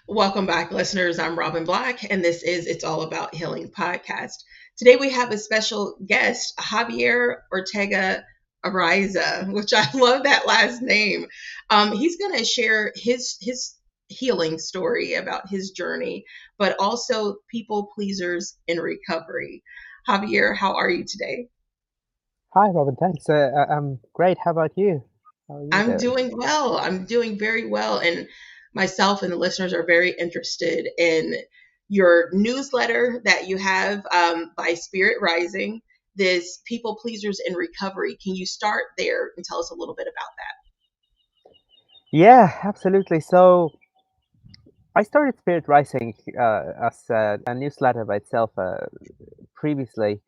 Welcome back, listeners. I'm Robin Black, and this is It's All About Healing podcast. Today we have a special guest, Javier Ortega-Araiza, which I love that last name. He's going to share his healing story about his journey, but also people pleasers in recovery. Javier, how are you today? Hi, Robin. Thanks. I'm great. How about you? How are you I'm doing? doing well. I'm doing very well. And myself and the listeners are very interested in your newsletter that you have by Spirit Rising, this People Pleasers in Recovery. Can you start there and tell us a little bit about Yeah, absolutely. So I started Spirit Rising as a newsletter by itself previously,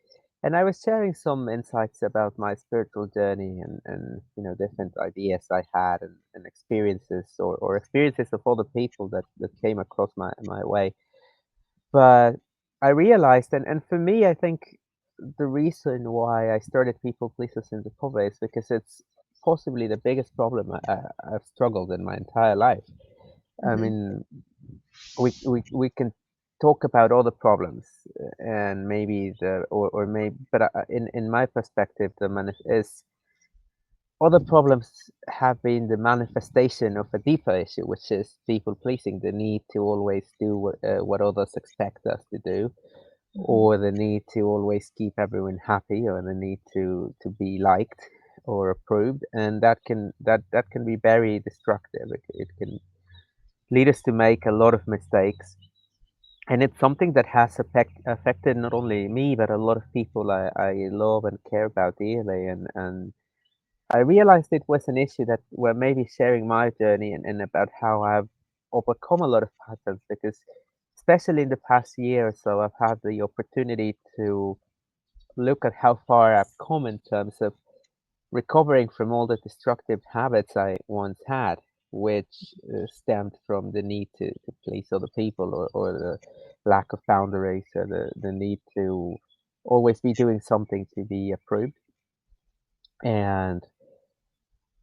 and I was sharing some insights about my spiritual journey and different ideas I had and experiences or experiences of other people that came across my way. But I realized, and for me, I think the reason why I started People Pleasers in Recovery is because it's possibly the biggest problem I've struggled in my entire life. that? I mean, we can talk about all the problems and maybe or maybe, but in my perspective, is other problems have been the manifestation of a deeper issue, which is people pleasing, the need to always do what others expect us to do, Mhm. or the need to always keep everyone happy, or the need to be liked or approved, and that can be very destructive. It can lead us to make a lot of mistakes, and it's something that has affected not only me but a lot of people I love and care about dearly, and I realized it was an issue that were maybe sharing my journey and about how I've overcome a lot of patterns, because especially in the past year or so I've had the opportunity to look at how far I've come in terms of recovering from all the destructive habits I once had, which stemmed from the need to please other people, or the lack of boundaries, or the need to always be doing something to be approved. And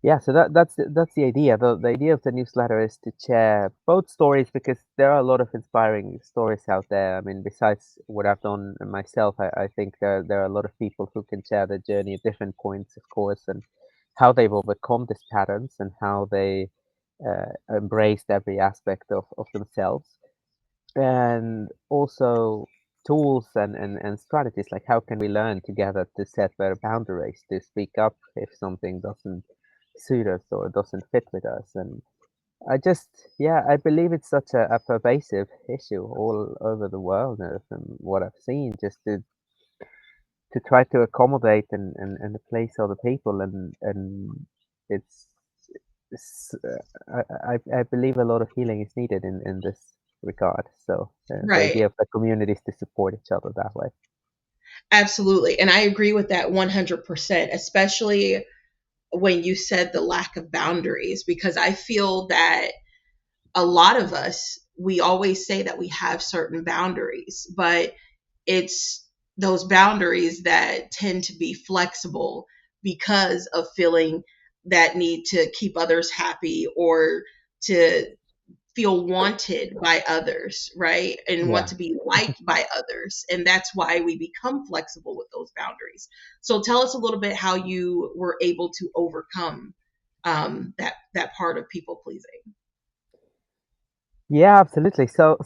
yeah, so that's the idea. The idea of the newsletter is to share both stories, because there are a lot of inspiring stories out there. I mean, besides what I've done myself, I think there are a lot of people who can share their journey at different points, of course, and how they've overcome these patterns and how they embraced every aspect of themselves, and also tools and strategies, like how can we learn together to set better boundaries, to speak up if something doesn't suit us or doesn't fit with us. And I just, yeah, I believe it's such a pervasive issue all over the world, from what I've seen, just to try to accommodate and place other people, and it's, I believe a lot of healing is needed in this regard. So the Right. idea of the community is to support each other that way. Absolutely. And I agree with that 100%, especially when you said the lack of boundaries, because I feel that a lot of us, we always say that we have certain boundaries, but it's those boundaries that tend to be flexible because of feeling that need to keep others happy or to feel wanted by others, right? And want Yeah. to be liked by others. And that's why we become flexible with those boundaries. So tell us a little bit how you were able to overcome that part of people pleasing. Yeah, absolutely. So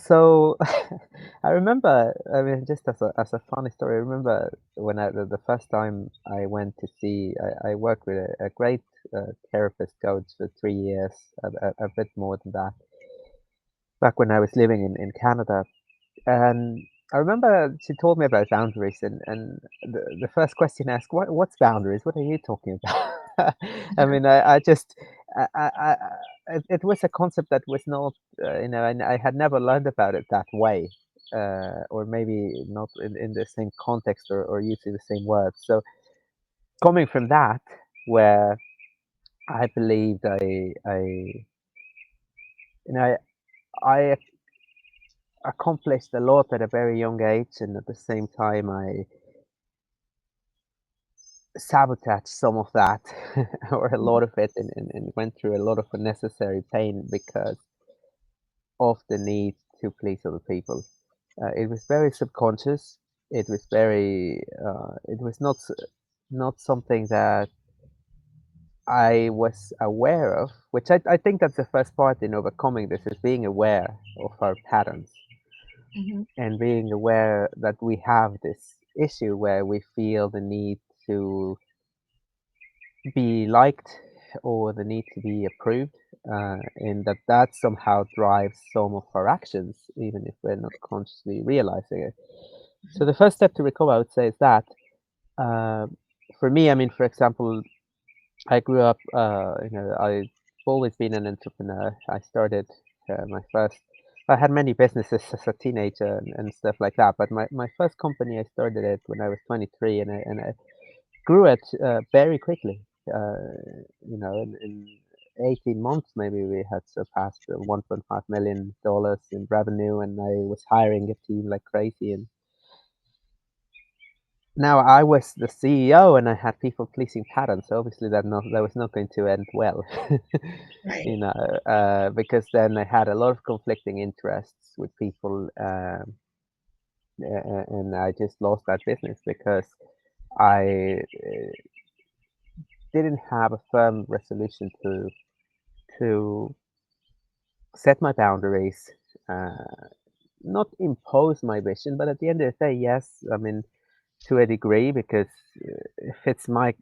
I remember, I mean, just as a funny story, I remember when the first time I went to see, I worked with a great therapist coach for 3 years, a bit more than that, back when I was living in Canada. And I remember she told me about boundaries, and the first question asked, what's boundaries? What are you talking about? I mean, I just, it was a concept that was not, and I had never learned about it that way, or maybe not in the same context, or using the same words. So coming from that, where I believed you know, I accomplished a lot at a very young age, and at the same time, I sabotage some of that, or a lot of it, and went through a lot of unnecessary pain, because of the need to please other people. It was very subconscious. It was very. It was not something that I was aware of, which I think that's the first part in overcoming this is being aware of our patterns Hmm. and being aware that we have this issue where we feel the need to be liked or the need to be approved, and that somehow drives some of our actions, even if we're not consciously realizing it. So the first step to recover, I would say, is that uh, for me, I mean, for example, I grew up, I've always been an entrepreneur. I started my first, I had many businesses as a teenager and stuff like that. But my first company, I started it when I was 23 and I grew it very quickly. In 18 months, maybe we had surpassed $1.5 million in revenue and I was hiring a team like crazy. And now I was the CEO and I had people pleasing patterns. So obviously that was not going to end well, Right. because then I had a lot of conflicting interests with people, and I just lost that business because I didn't have a firm resolution to set my boundaries, not impose my vision, but at the end of the day, yes, I mean to a degree because if it's my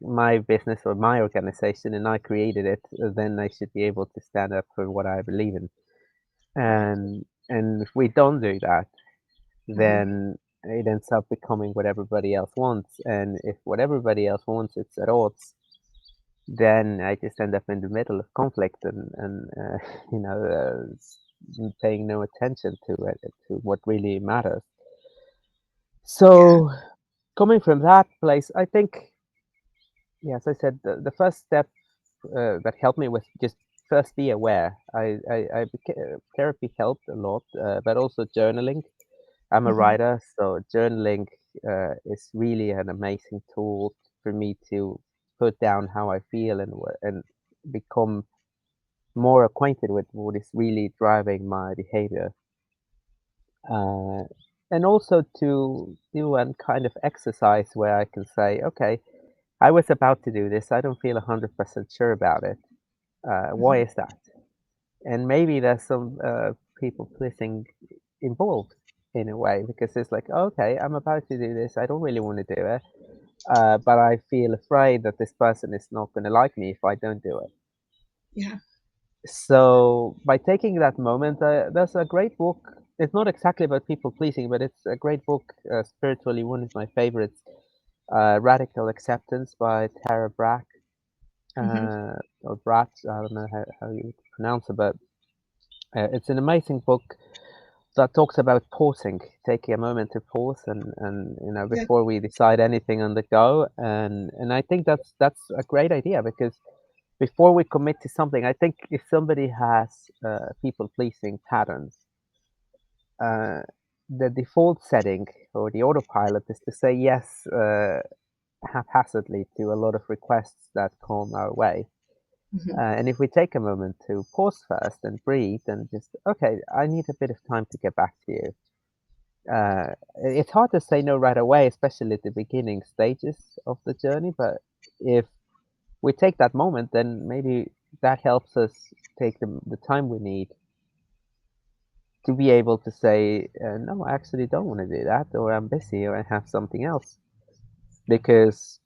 business or my organization and I created it, then I should be able to stand up for what I believe in. Right. And if we don't do that, Hmm. then it ends up becoming what everybody else wants. And if what everybody else wants it's at odds, then I just end up in the middle of conflict and you know paying no attention to it, to what really matters. Yeah. So coming from that place, I think, yeah, as I said, the first step that helped me was just first be aware. Therapy helped a lot, but also journaling. I'm a Hmm. writer, so journaling is really an amazing tool for me to put down how I feel and become more acquainted with what is really driving my behavior. Uh, and also to do a kind of exercise where I can say, okay, I was about to do this. I don't feel 100% sure about it. Why Hmm. is that? And maybe there's some people pleasing involved in a way because it's like, okay, I'm about to do this. I don't really want to do it, but I feel afraid that this person is not going to like me if I don't do it. Yeah. So by taking that moment, there's a great book. It's not exactly about people pleasing, but it's a great book, spiritually one of my favorites. Radical Acceptance by Tara Brach, Hmm. or Bratch. I don't know how you pronounce it, but it's an amazing book that talks about pausing, taking a moment to pause and Yeah. before we decide anything on the go. And I think that's a great idea because before we commit to something, I think if somebody has people pleasing patterns, uh, the default setting or the autopilot is to say yes haphazardly to a lot of requests that come our way. Hmm. And if we take a moment to pause first and breathe and just, okay, I need a bit of time to get back to you. It's hard to say no right away, especially at the beginning stages of the journey. But if we take that moment, then maybe that helps us take the time we need to be able to say, no, I actually don't want to do that, or I'm busy, or I have something else. Because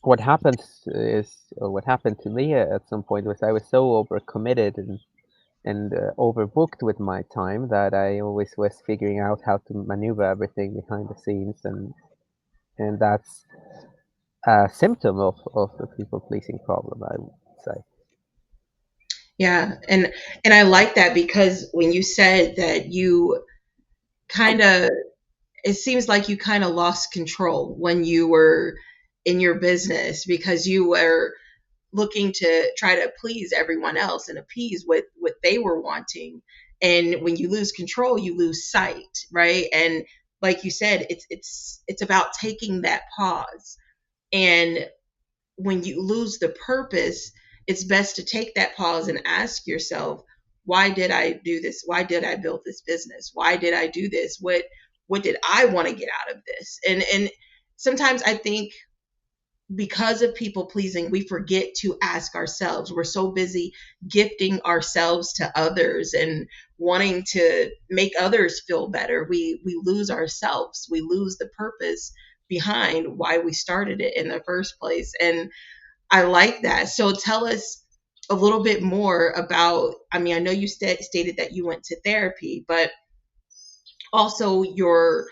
what happens is, or what happened to me at some point was I was so overcommitted and overbooked with my time that I always was figuring out how to maneuver everything behind the scenes, and that's a symptom of the people pleasing problem, I would say. Yeah. And I like that because when you said that you kind of, it seems like you kind of lost control when you were in your business because you were looking to try to please everyone else and appease what they were wanting. And when you lose control, you lose sight, right? And like you said, it's about taking that pause. And when you lose the purpose, it's best to take that pause and ask yourself, why did I do this? Why did I build this business? Why did I do this? What did I want to get out of this? And sometimes I think because of people pleasing, we forget to ask ourselves. We're so busy gifting ourselves to others and wanting to make others feel better. We lose ourselves. We lose the purpose behind why we started it in the first place. And I like that. So tell us a little bit more about, I mean, I know you stated that you went to therapy, but also your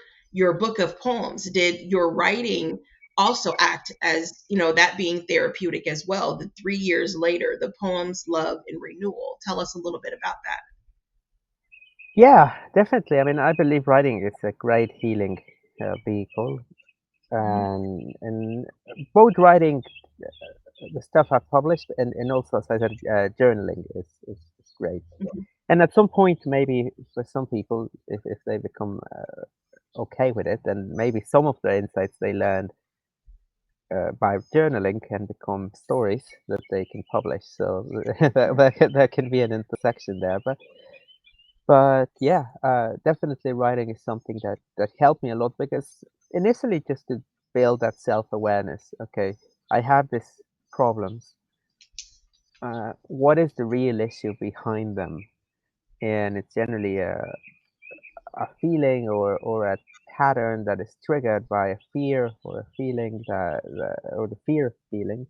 book of poems, did your writing also act as, that being therapeutic as well? The 3 years later, the poems Love and Renewal, tell us a little bit about that. Yeah, definitely. I mean, I believe writing is a great healing vehicle, Hmm. and both writing the stuff I've published and also, as I said, journaling is great. Hmm. And at some point, maybe for some people, if they become okay with it, then maybe some of the insights they learned by journaling can become stories that they can publish. So there can be an intersection there. But yeah, definitely writing is something that helped me a lot because initially just to build that self-awareness. Okay, I have these problems. What is the real issue behind them? And it's generally a feeling or a pattern that is triggered by a fear or a feeling or the fear feeling,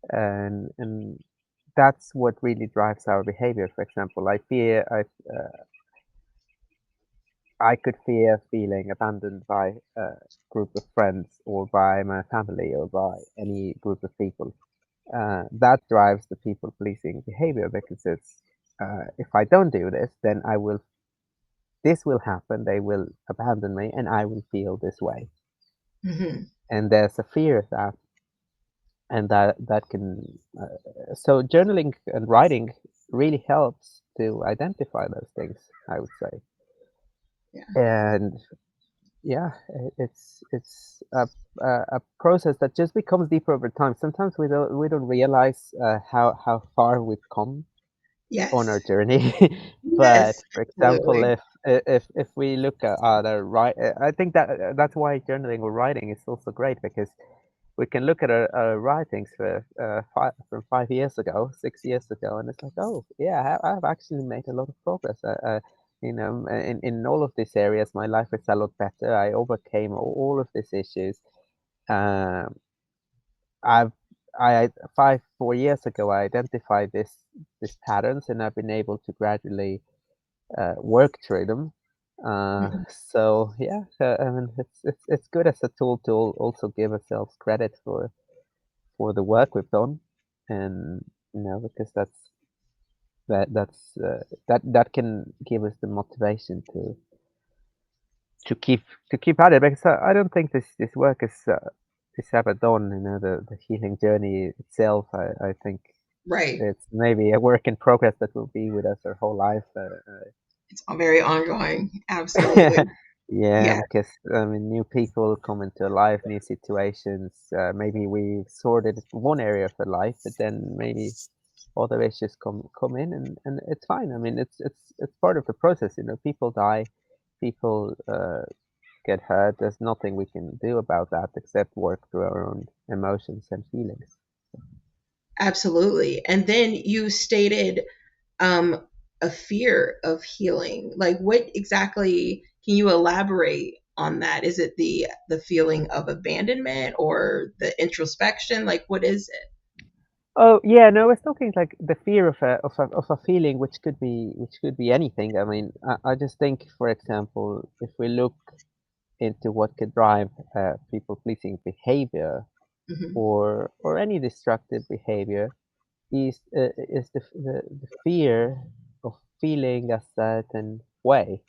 and that's what really drives our behavior. For example, I could fear feeling abandoned by a group of friends or by my family or by any group of people. That drives the people pleasing behavior because it's if I don't do this, then this will happen. They will abandon me, and I will feel this way. Hmm. And there's a fear of that, and that can. So journaling and writing really helps to identify those things, I would say. Yeah. And yeah, it's a process that just becomes deeper over time. Sometimes we don't realize how far we've come on Yes. our journey. But Yes, for example, absolutely. if we look at our right, I think that's why journaling or writing is also great because we can look at our writings from 5 years ago, 6 years ago, and it's like, oh yeah, I've actually made a lot of progress. In all of these areas, my life is a lot better. I overcame all of these issues. Um, I've I 4 years ago I identified these patterns, and I've been able to gradually work through them. Mhm. So yeah, I mean it's good as a tool to also give ourselves credit for the work we've done, and because that can give us the motivation to keep to keep at it because I don't think this work is ever done. The healing journey itself. I think Right. it's maybe a work in progress that will be with us our whole life. It's all very ongoing. Absolutely. Yeah, Yeah. because I mean, new people come into our life, new situations. Maybe we sorted one area of our life, but then maybe other issues come in, and it's fine. I mean, it's part of the process. People die, people get hurt. There's nothing we can do about that except work through our own emotions and feelings. Absolutely. And then you stated um, a fear of healing. Like, what exactly? Can you elaborate on that? Is it the feeling of abandonment or the introspection? Like, what is it? Oh yeah, no, I was talking like the fear of a feeling, which could be anything. I mean, I just think, for example, if we look into what could drive people pleasing behavior Hmm. or any destructive behavior is the fear of feeling a certain way,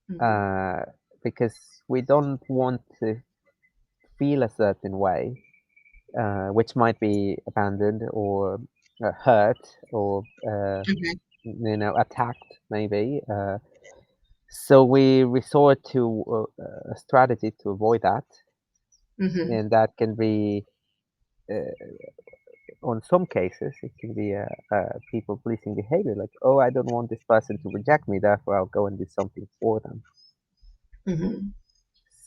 Hmm. uh, because we don't want to feel a certain way, which might be abandoned or hurt or Okay. attacked maybe. So we resort to a strategy to avoid that, Hmm. and that can be uh, on some cases, it can be a people pleasing behavior, like, oh, I don't want this person to reject me, therefore I'll go and do something for them. Hmm.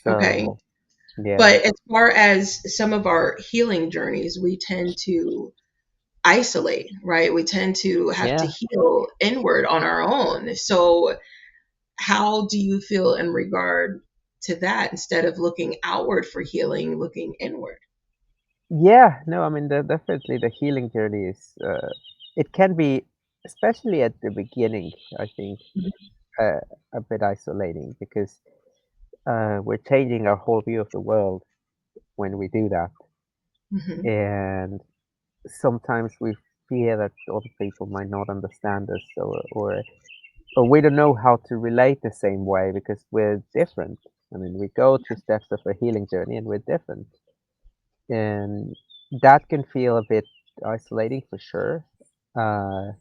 Okay. So, yeah, But as far as some of our healing journeys, we tend to isolate, right? We tend to have to yeah, heal inward on our own. So, how do you feel in regard to that instead of looking outward for healing, looking inward? yeah. No, I mean, definitely the healing journey is, it can be, especially at the beginning, I think, uh, a bit isolating because we're changing our whole view of the world when we do that. Hmm. And sometimes we fear that other people might not understand us, or we don't know how to relate the same way because we're different. I mean, we go through steps of a healing journey and we're different. And that can feel a bit isolating for sure. Uh,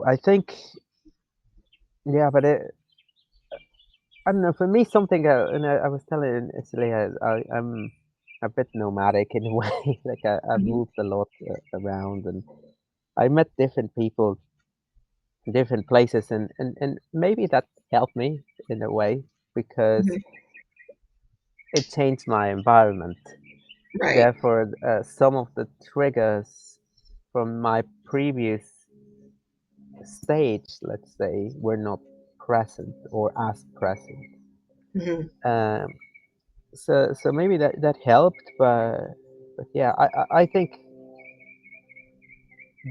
I think, yeah, but I don't know. For me, something, and I was telling Isli, I'm a bit nomadic in a way. Like I've Hmm. moved a lot around, and I met different people, different places, and maybe that helped me in a way because Hmm. it changed my environment. Right. Therefore, some of the triggers from my previous stage, let's say, were not present or as present. Hmm. Um, so maybe that helped, but yeah, I think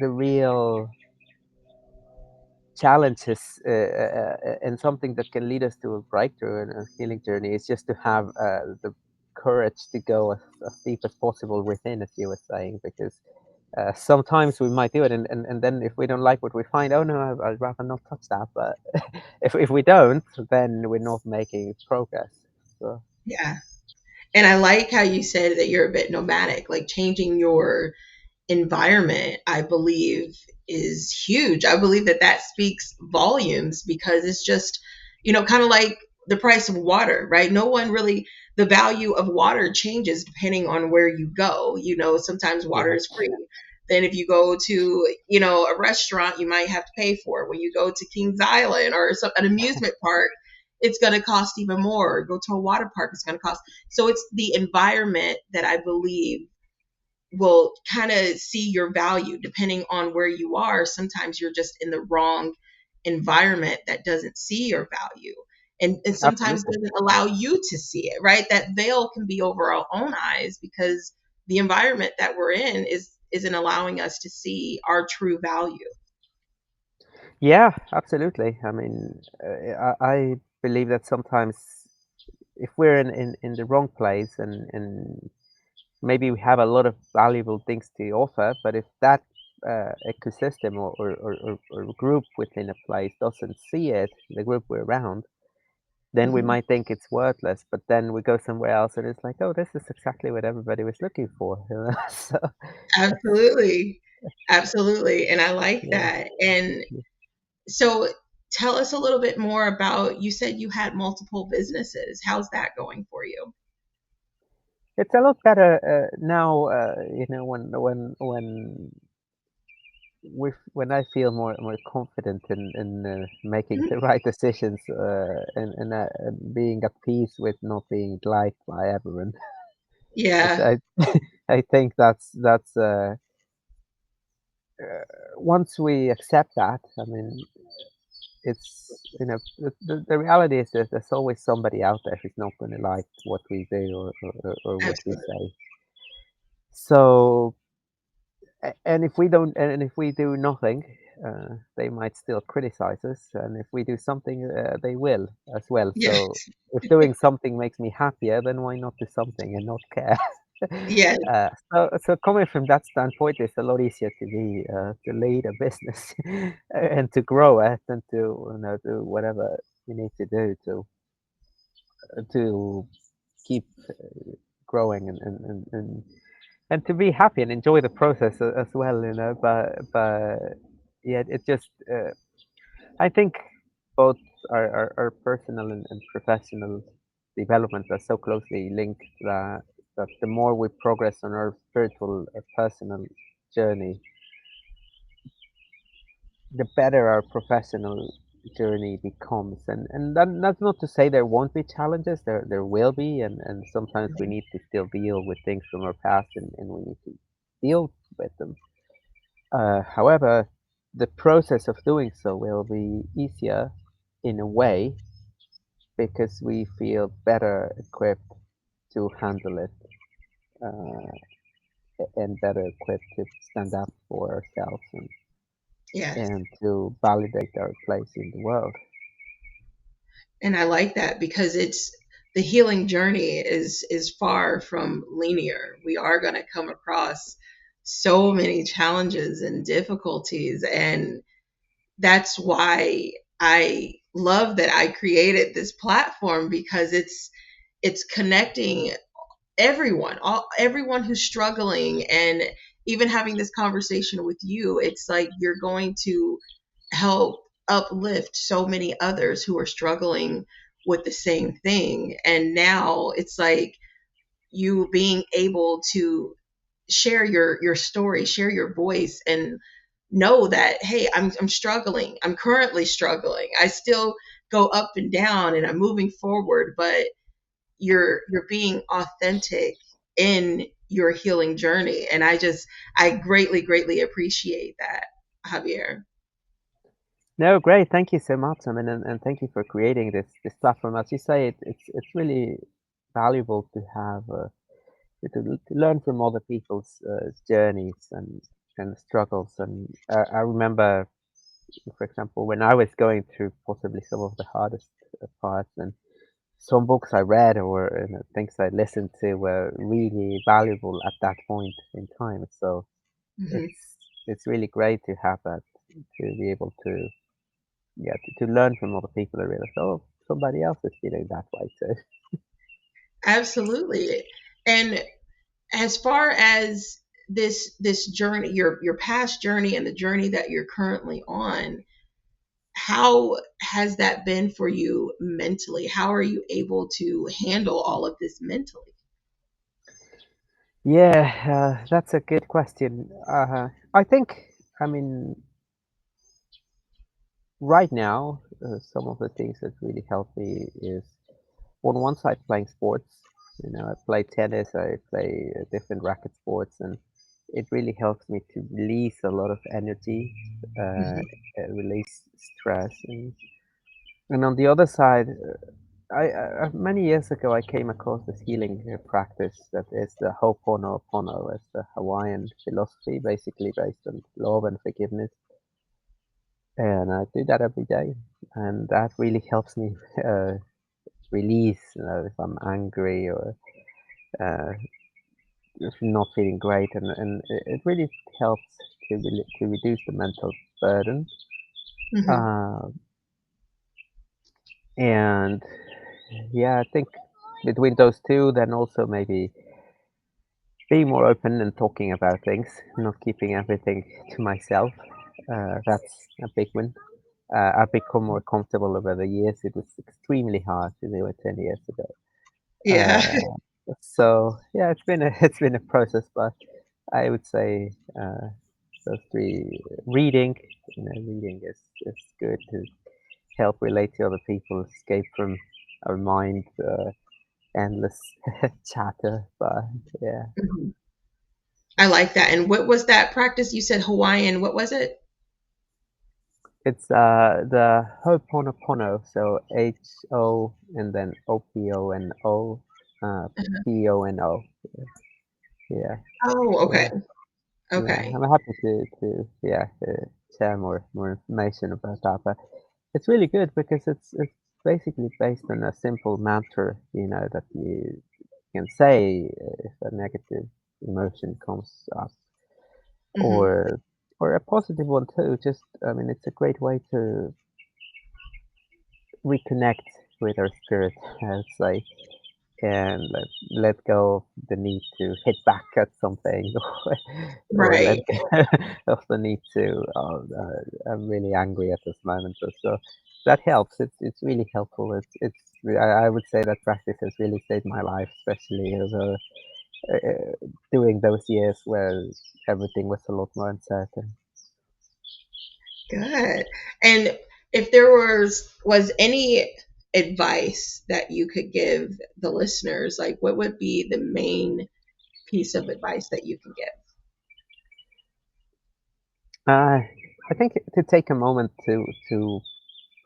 the real challenges and something that can lead us to a breakthrough and a healing journey is just to have the courage to go as deep as possible within, as you were saying, because sometimes we might do it, and then if we don't like what we find, oh no, I'd rather not touch that. But if we don't, then we're not making progress. So Yeah. And I like how you said that you're a bit nomadic, like changing your environment, I believe, is huge. I believe that that speaks volumes because it's just, kind of like the price of water, right? No one really, the value of water changes depending on where you go. Sometimes water yeah, is free. Then if you go to, a restaurant, you might have to pay for it. When you go to Kings Island or an amusement park, it's going to cost even more. Go to a water park, it's going to cost. So it's the environment that I believe will kind of see your value depending on where you are. Sometimes you're just in the wrong environment that doesn't see your value, and sometimes absolutely. doesn't allow you to see it, right? That veil can be over our own eyes because the environment that we're in isn't allowing us to see our true value. Yeah, absolutely. I mean, I believe that sometimes if we're in the wrong place and maybe we have a lot of valuable things to offer, but if that ecosystem or group within a place doesn't see it, the group we're around, then we Mhm. might think it's worthless. But then we go somewhere else and it's like, oh, this is exactly what everybody was looking for. So it's, Absolutely. Absolutely. And I like yeah. that. And so tell us a little bit more about, you said you had multiple businesses. How's that going for you? It's a lot better now, when I feel more confident in making Mhm. the right decisions and being at peace with not being liked by everyone. Yeah, I I think once we accept that, I mean, it's the reality is that there's always somebody out there who's not going to like what we do or what we absolutely. say. So and if we don't, and if we do nothing, they might still criticize us, and if we do something, they will as well. Yeah, So if doing something makes me happier, then why not do something and not care? yeah, So coming from that standpoint, it's a lot easier to lead a business and to grow it and to do whatever you need to do to keep growing and to be happy and enjoy the process as well, but yeah, it just I think both our personal and professional development are so closely linked that that the more we progress on our spiritual personal journey, the better our professional journey becomes. And that's not to say there won't be challenges. There will be, and sometimes we need to still deal with things from our past, and we need to deal with them. However, the process of doing so will be easier in a way because we feel better equipped to handle it, uh, and better equipped to stand up for ourselves, Yes. and to validate our place in the world. And I like that because it's the healing journey is far from linear. We are going to come across so many challenges and difficulties, and that's why I love that I created this platform because it's connecting everyone who's struggling, and even having this conversation with you, it's like you're going to help uplift so many others who are struggling with the same thing. And now it's like you being able to share your story, share your voice, and know that, hey, I'm struggling. I'm currently struggling. I still go up and down and I'm moving forward, but you're being authentic in your healing journey. And I greatly appreciate that, Javier. No, great. Thank you so much. I mean, and thank you for creating this platform. As you say, it's really valuable to have to learn from other people's journeys and struggles. And I remember, for example, when I was going through possibly some of the hardest parts, and some books I read or things I listened to were really valuable at that point in time. So Hmm. it's really great to have that, to be able to, yeah, to learn from other people and realize, oh, somebody else is feeling that way too. Absolutely. And as far as this journey, your past journey and the journey that you're currently on, how has that been for you mentally? How are you able to handle all of this mentally? Yeah, that's a good question. I think, I mean, right now, some of the things that really help me is, on one side, playing sports. You know, I play tennis, I play different racket sports, and it really helps me to release a lot of energy, uh, Hmm. release stress, and on the other side, many years ago I came across this healing practice that is the Ho'oponopono. It's the Hawaiian philosophy, basically based on love and forgiveness, and I do that every day, and that really helps me uh, release, if I'm angry or uh, if I'm not feeling great, and it really helps to reduce the mental burden. Hmm. Uh, and yeah, I think between those two, then also maybe being more open and talking about things, not keeping everything to myself. That's a big one. I've become more comfortable over the years. It was extremely hard to do it 10 years ago. Yeah. So yeah, it's been a it's been a process, but I would say those three: reading. You know, reading is good to help relate to other people, escape from our mind, endless chatter. But yeah, Mhm. I like that. And what was that practice? You said Hawaiian. What was it? it's the Ho'oponopono. So HO and then OPONO, Uh-huh. PONO. Yeah. Oh, okay. So yeah, Okay. I'm happy to yeah, share more information about that. But it's really good because it's basically based on a simple mantra, you know, that you can say if a negative emotion comes up, Hmm. or a positive one too. Just, I mean, it's a great way to reconnect with our spirit, I would say, and let go of the need to hit back at something, or let Right. go of the need to, oh, I'm really angry at this moment, or so. That helps. It's really helpful. I would say that practice has really saved my life, especially over doing those years where everything was a lot more uncertain. Good. And if there was any advice that you could give the listeners, like what would be the main piece of advice that you can give? I think to take a moment to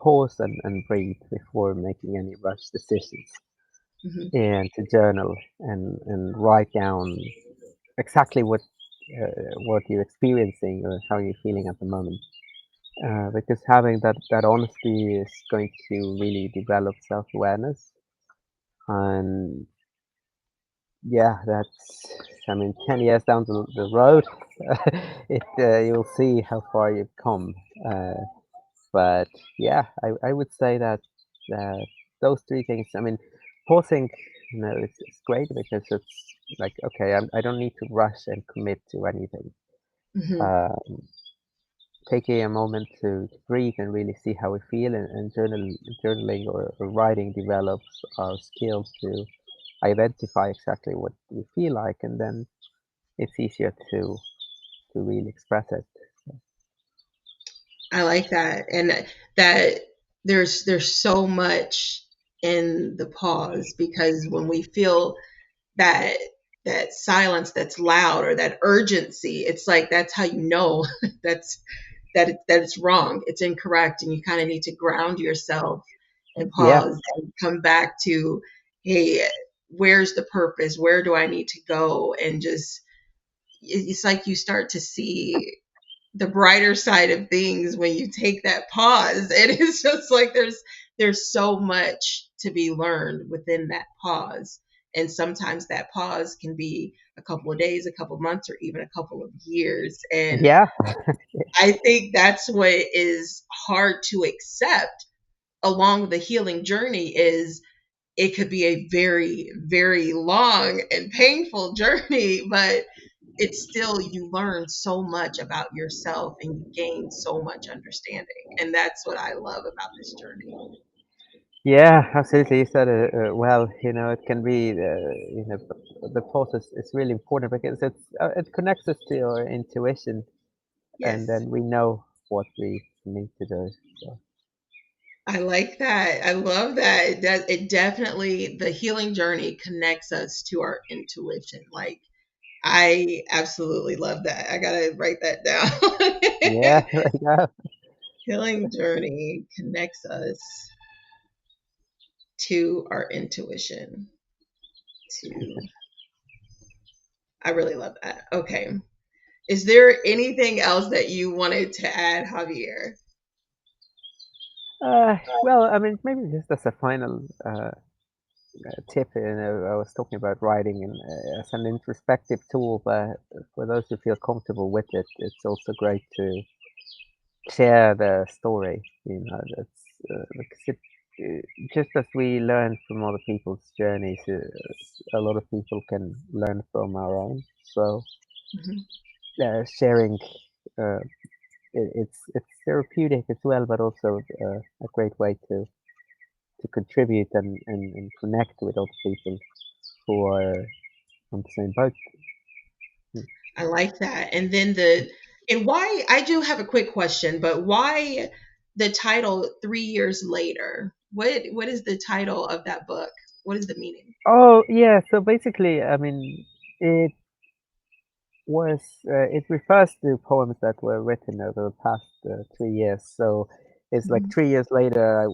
pause and breathe before making any rush decisions, Hmm. and to journal and write down exactly what you're experiencing or how you're feeling at the moment. Because having that honesty is going to really develop self-awareness. And yeah, that's, I mean, 10 years down the road, you'll see how far you've come. Uh, but yeah, I would say that uh, those three things, I mean, pausing, it's great because it's like, okay, I don't need to rush and commit to anything. Hmm. Uh, Taking a moment to breathe and really see how we feel, and journaling or writing develops our skill to identify exactly what we feel like, and then it's easier to really express it. I like that. And that there's so much in the pause, because when we feel that that silence that's loud or that urgency, it's like that's how you know that's that it's wrong, it's incorrect, and you kind of need to ground yourself and Yeah, pause and come back to, hey, where's the purpose, where do I need to go, and just it's like you start to see the brighter side of things when you take that pause. And it's just like there's so much to be learned within that pause. And sometimes that pause can be a couple of days, a couple of months, or even a couple of years. And yeah, I think that's what is hard to accept along the healing journey is it could be a very, very long and painful journey, but it's still, you learn so much about yourself and you gain so much understanding. And that's what I love about this journey. yeah, absolutely. You said it well. It can be, the process is really important because it connects us to our intuition, and Yes, then we know what we need to do. So, I like that. I love that. It definitely, the healing journey connects us to our intuition. Like, I absolutely love that. I gotta write that yeah, down. there you go. Healing journey connects us to our intuition. To I really love that. Okay. Is there anything else that you wanted to add, Javier? Well, I mean, maybe just as a final tip, I was talking about writing and as an introspective tool, but for those who feel comfortable with it, it's also great to share the story. That's because just as we learn from other people's journeys, a lot of people can learn from our own. So Mhm. sharing, uh, it's therapeutic as well, but also a great way to contribute and connect with other people who are on the same boat. Mm. I like that. And then and why, I do have a quick question, but why the title 3 years later? What is the title of that book? What is the meaning? Oh yeah, so basically, I mean, it it refers to poems that were written over the past 3 years. So it's like Mhm. 3 years later.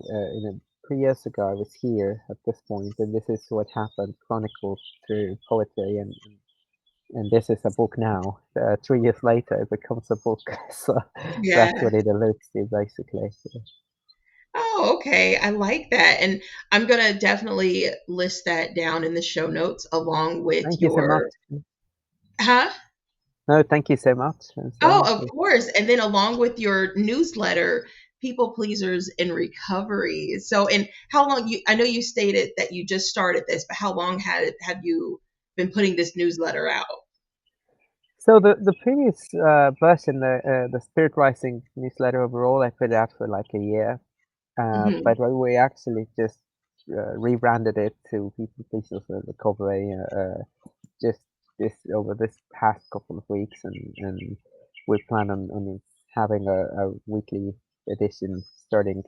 3 years ago, I was here at this point, and this is what happened, chronicled through poetry, and this is a book now. 3 years later, it becomes a book. So that's Yeah. what it alludes to, basically. Yeah. Oh, okay. I like that. And I'm going to definitely list that down in the show notes along with Thank you so much. your, huh? No, thank you so much. Oh, of course. And then along with your newsletter, People Pleasers in Recovery. So, and how long I know you stated that you just started this, but how long have you been putting this newsletter out? So the previous version, the Spirit Rising newsletter overall, I put it out for like a year. Hmm. But we actually just rebranded it to People Pleasers for Recovery, just this over this past couple of weeks, and we plan on having a weekly edition starting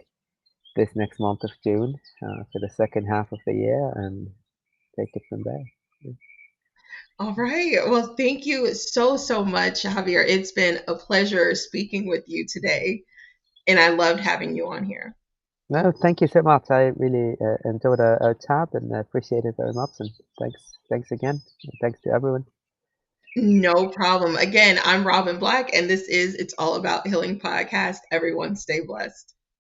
this next month of June for the second half of the year, and take it from there. All right. Well, thank you so, so much, Javier. It's been a pleasure speaking with you today, and I loved having you on here. No, thank you so much. I really enjoyed our chat and appreciate it very much. And thanks again. And thanks to everyone. No problem. Again, I'm Robin Black, and this is It's All About Healing Podcast. Everyone stay blessed.